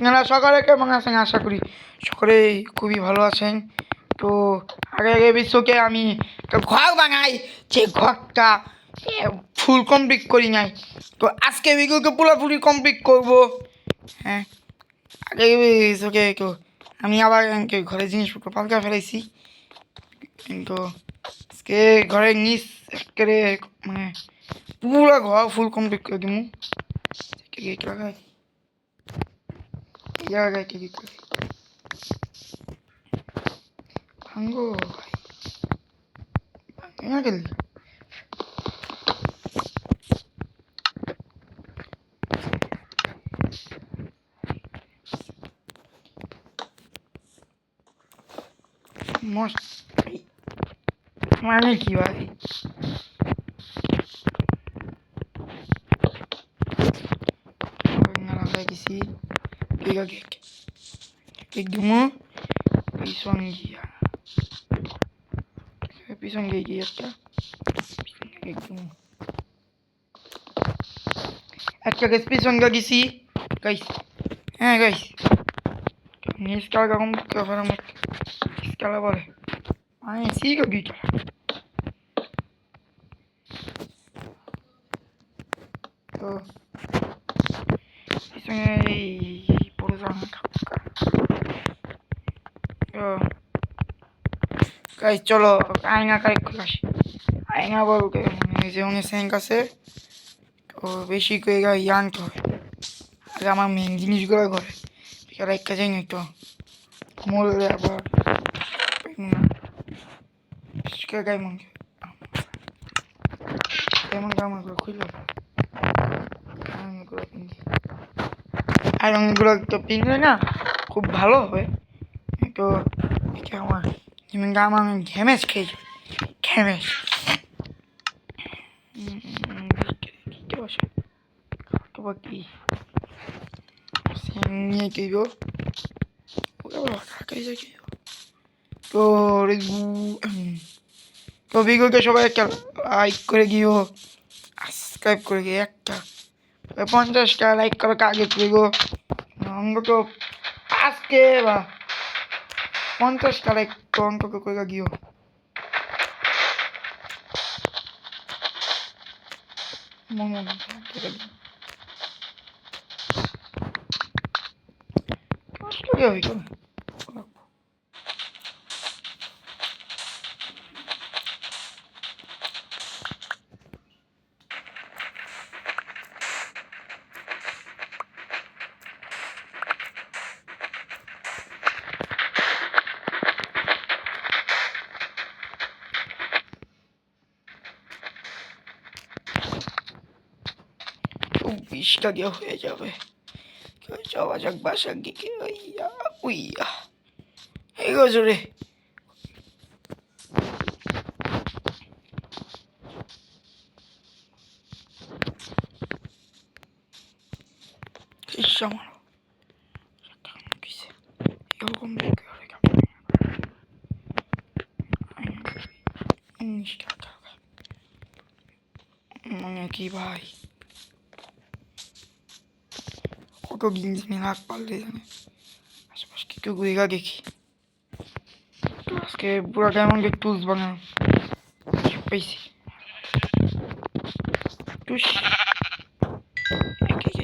আপনারা সকলে কেমন আছেন? আশা করি সকলে খুবই ভালো আছেন। তো আগে বিশ্বকে আমি একটা ঘর বানাই, যে ঘরটা ফুল কমপ্লিট করি নাই। তো আজকে ভিডিওকে পুরোপুরি কমপ্লিট করব। হ্যাঁ, আগে বিশ্বকে তো আমি আবার ঘরের জিনিসপত্র পাল্টা ফেলেছি, কিন্তু আজকে ঘরের নিচ একেবারে মানে পুরো ঘর ফুল কমপ্লিট করে দিব। জায়গায় কি করে ভাঙ্গো না গেলি মস্ত মানে কি ভাই? গেছি একদম পিছন গিয়া পিছন গিয়ে একটা একদম একটা গেছ পিছন গেছি গাইস। হ্যাঁ গাইস, নিজ কালকা কম কাফার মত কালা বলে আমি সিগো গিটা তো পিছনে এই পড়ে যাওয়া তো গাইস চলো আয়না কারেক্ট করে আসি। আয়না বলতে যে উনি স্যাঙ্ক আছে, তো বেশি করে ইয়ে আনতে হবে। আগে আমার মেন জিনিসগুলো করে রেখা যাই নাই তো মরলে আবার গাই মন কেমন কামড় খুলল আর রঙগুলো তো পিনলে না খুব ভালো হবে। তো এটা আমার যেমন গাম আমি ঘ্যামেজ খেয়েছি, ঘ্যামেজ বসে তোমার কি নিয়ে কেব তো তো ভিডিওকে সবাই একটা লাইক করে গিয়েও সাবস্ক্রাইব করে গিয়ে একটা 50টা লাইক করে কাগে করবো অন্তত আজকে বা 50টা লাইক তো অন্তত করে গিয়েও মন হইতো বিশটা দিয়ে হয়ে যাবে। যাওয়া যাক বাসা গিয়ে ওইয়া উইয়া এই গজরে আমার এরকম মানে কি ভাই কত গিঞ্জি নিয়ে হাত পারলে জানে আশেপাশে কি কেউ ঘুরে দেখি। আজকে পুরো কেমন টুলস বানানো পেয়েছি টুস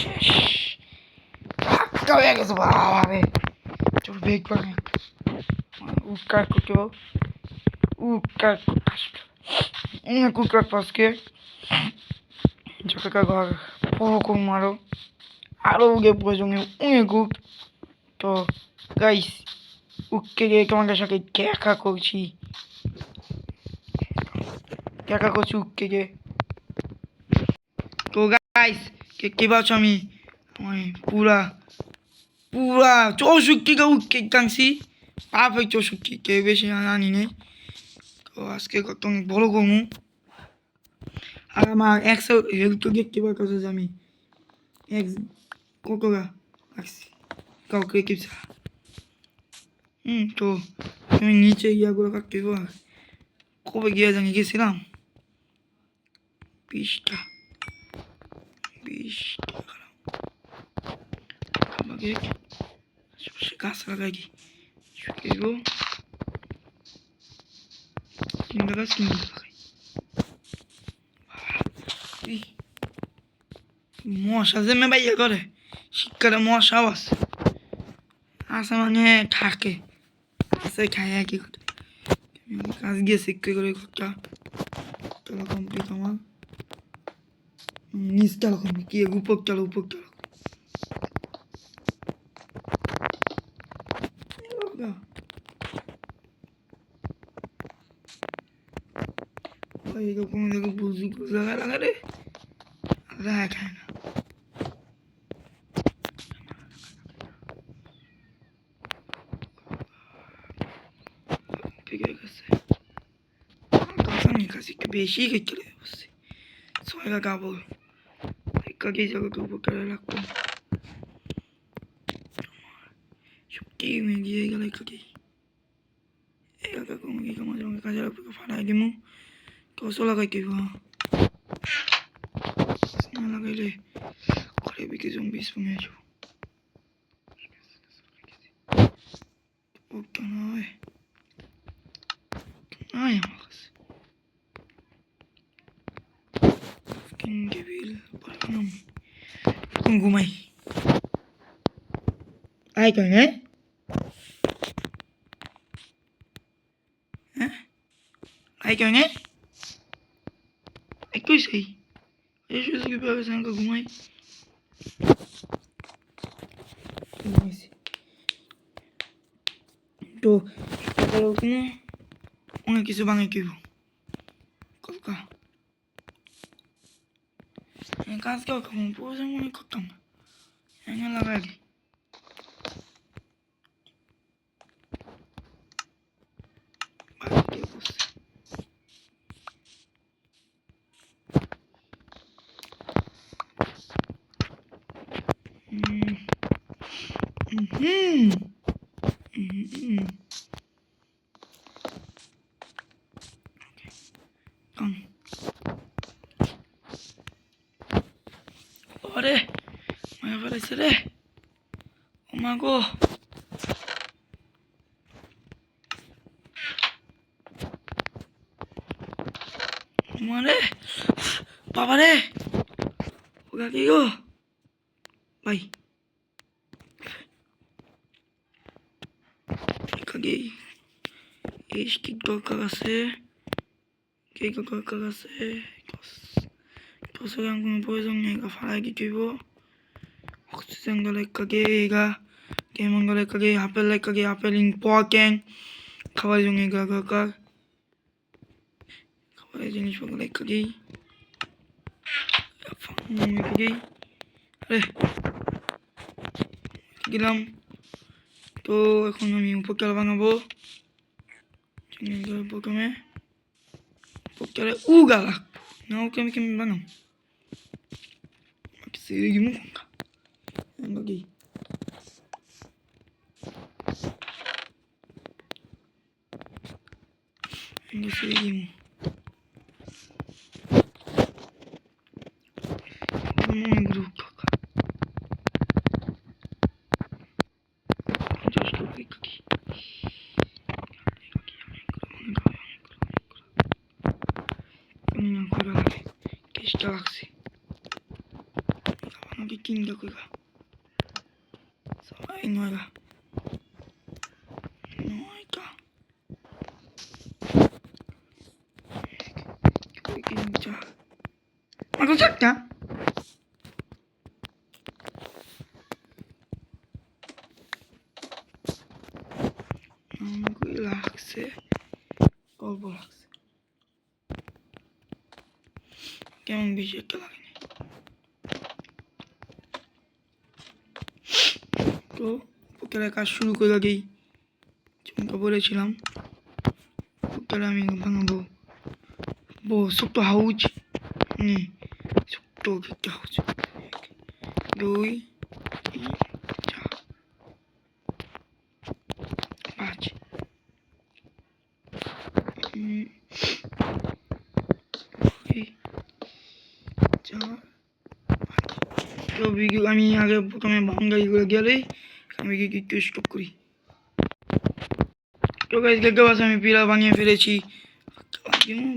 শেষ ধাক্কা হয়ে গেছে বাবা রে। চল বেগ বানাই উৎকার করতে উৎকার কুকার পাশকে ঝটকা ঘর পুরো মারো আরো উগে প্রয়োজনে উঙে কুক। তো গাইস উককে গিয়ে তোমাদের সাথে দেখা করছি উককে গিয়ে। তো গাইস কে পাচ্ছ আমি পুরা পুরা 64কে উককে টানছি পারফেক্ট 64কে বেশি আনি নেই। তো আজকে কত বড় কমু আর আমার 100 হেলথ দেখতে পাচ্ছি যে আমি এক কোকোগা আসছি কাউকে কিছু তো আমি নিচে ইয়াগুলো কাটতে কবে গিয়ে জানি গেছিলাম 20টা আমাকে গাছ লাগাই কি শুকিব তিনটা গাছ কিনতে লাগাই মশা যে মে বাইয়া করে শীতকালে মশাও আছে আছে মানে থাকে আছে খায় একই করে কাজ গিয়ে শিক্ষা করে ঘরটা চলো কমপ্লিট আমার নিচটা কমপ্লিট কি উপর চলো এরকম দেখো বুঝি লাগা লাগা রে লাগা খায় না পেকে গেছে কাছে একটু বেশি খেতে বসছি ছয়টা কাপড় কাকে জায়গাকে উপকারে রাখবো সত্যি মেঘিয়ে গেলে কাকে একা কমে গিয়ে মাঝে মাঝে কাজে রাখবো ফাড়াই দিমু কসো লাগাই দিব না লাগাইলে ঘরে বিকে জম্বি স্পনে আসবো ওটা নয় নয় আমার কাছে টেবিল পারলাম ঘুমাই আয় কেন হ্যাঁ আয় কেন একই সেই এসে কিভাবে সাঙ্কা ঘুমাই তো কোনো অনেক কিছু বাঙাই কিব কলকা কাজ কেউ খাবো পয়সা মনে করতাম না এনে লাগাই দিই Ore, mai aparece re. O mago. Mare. Papa re. Oga ki go. Bye. Kage. Eski kakase. Ke kakase. Tosogan kun poison ne ga farai ki kibo. Oxygen ga kage ga. Kemon ga kage apple in poken. খাবার জন্য কাকা খাবারের জিনিসপত্র লেখাকেই আরে গেলাম তো এখন আমি উপকার বানাবো প্রথমে উপকারে উগা লাগবো না ওকে আমি কেমন বানাবো সিরিগি মুখ কি ini seguimos vamos en grupo acá yo estoy aquí ponen ancora la che sta axi stavano che kinda qui sai no era Ma cosa c'è? Relax. Kolbo relax. কেমন বেশি একটা লাগেনি তো পোকারের কাজ শুরু করে আগেই চমকা বলেছিলাম পোকারে আমি বানাবো ছোট্ট হাউজ ছোট্ট একটা হাউজ 2 3 4 5 তো ভিডিও আমি আগে প্রথমে বাউন্ডারি করে গেলেই আমি কি একটু স্টপ করি। তো গাইস দেখতে পাচ্ছি আমি পিলার বানিয়ে ফেলেছি।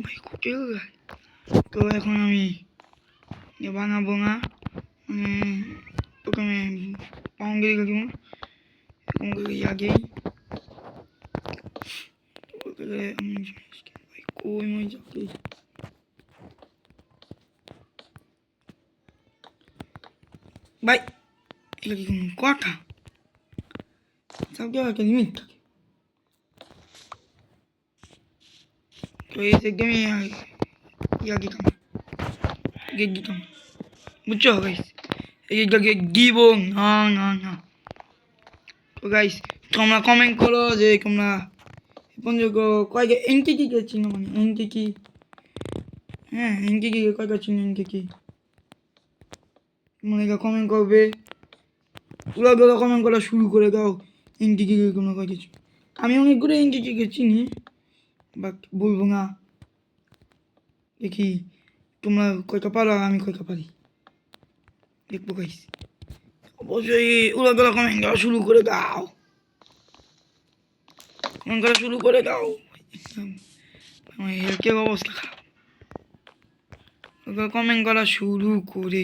ভাই কোকেল গায়। তো এখন আমি বানাবো না, প্রথমে পাউঙ্গেরি দিব, পাউঙ্গেরি আগেই আমি ভাই কই মই যাকে ভাই এটা কি কোনো কথা সব কেউ একটা লিমিট থাকে। তো এই একদমই ইয়া দিতাম, গেট দিতাম, বুঝছো গাইস? এই গেট দিব না না না। তো গাইস তোমরা কমেন্ট করো যে তোমরা পর্যন্ত কয়েকটা এনটিকে চিনো, মানে এনটিকি, হ্যাঁ এনটিকি কয়েকটা চিনো, এনটিকি মানে কমেন্ট করবে, ওগুলো কমেন্ট করা শুরু করে দাও। এনটিকি কোনো কিছু, আমি অনেকগুলো এনটিকে চিনি বাট বলবো না। দেখি তোমরা কয়টা পারো আর আমি কয়টা পারি, দেখবো গাইস। অবশ্যই ওগুলো কমেন্ট করা শুরু করে দাও, কমেন্ট করা শুরু করে দাও। আমার হেলথের অবস্থা খারাপ, ওগুলো কমেন্ট করা শুরু করে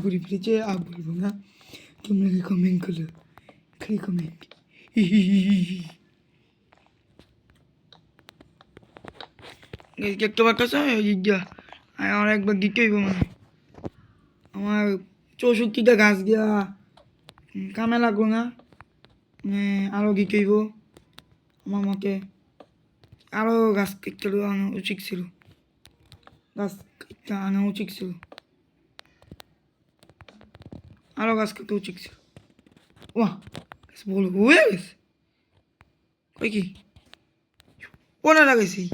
ঘুরে ফিরেছে আর বলবো না। তোমরা কি কমেন্ট করো, খালি কমেন্ট। দেখতে পাচ্ছ আমার একবার দিতে হইব, মানে আমার 64টা গাছ দিয়া কামে লাগলো না, মানে আরও দিতে হইব। আমার মতে আরও গাছ কেটে আনা উচিত ছিল, গাছ কেটে আনা উচিত ছিল, আরও গাছ কেটে উচিত ছিল। ওয়া গাছ বলো হয়ে গেছে, কই কি ওনা লাগাইছি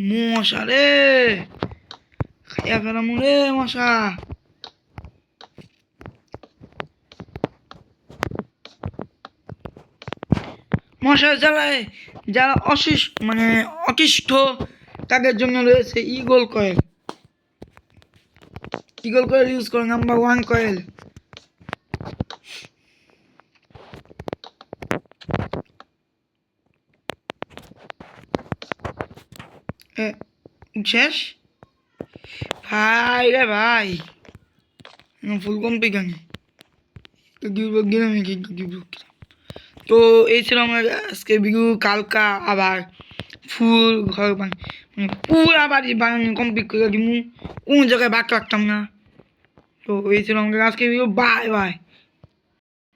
মশা রে, খাইয়া ফেলাম রে মশা। মশার জ্বালায় যারা মানে অতিষ্ঠ তাদের জন্য রয়েছে eagle coil. Eagle coil use করে, নাম্বার 1 কয়েল। শেষ ভাই রে ভাই, ফুল কমপ্লিট আমি তো এই ছিল আমার আজকে ভিডিও। কালকা আবার ফুল ঘর মানে পুরা বাড়ি বানানো কমপ্লিট করে দিব, কোন জায়গায় বাক রাখতাম না। তো এই ছিল আমাদের আজকে ভিডিও। Bye bye.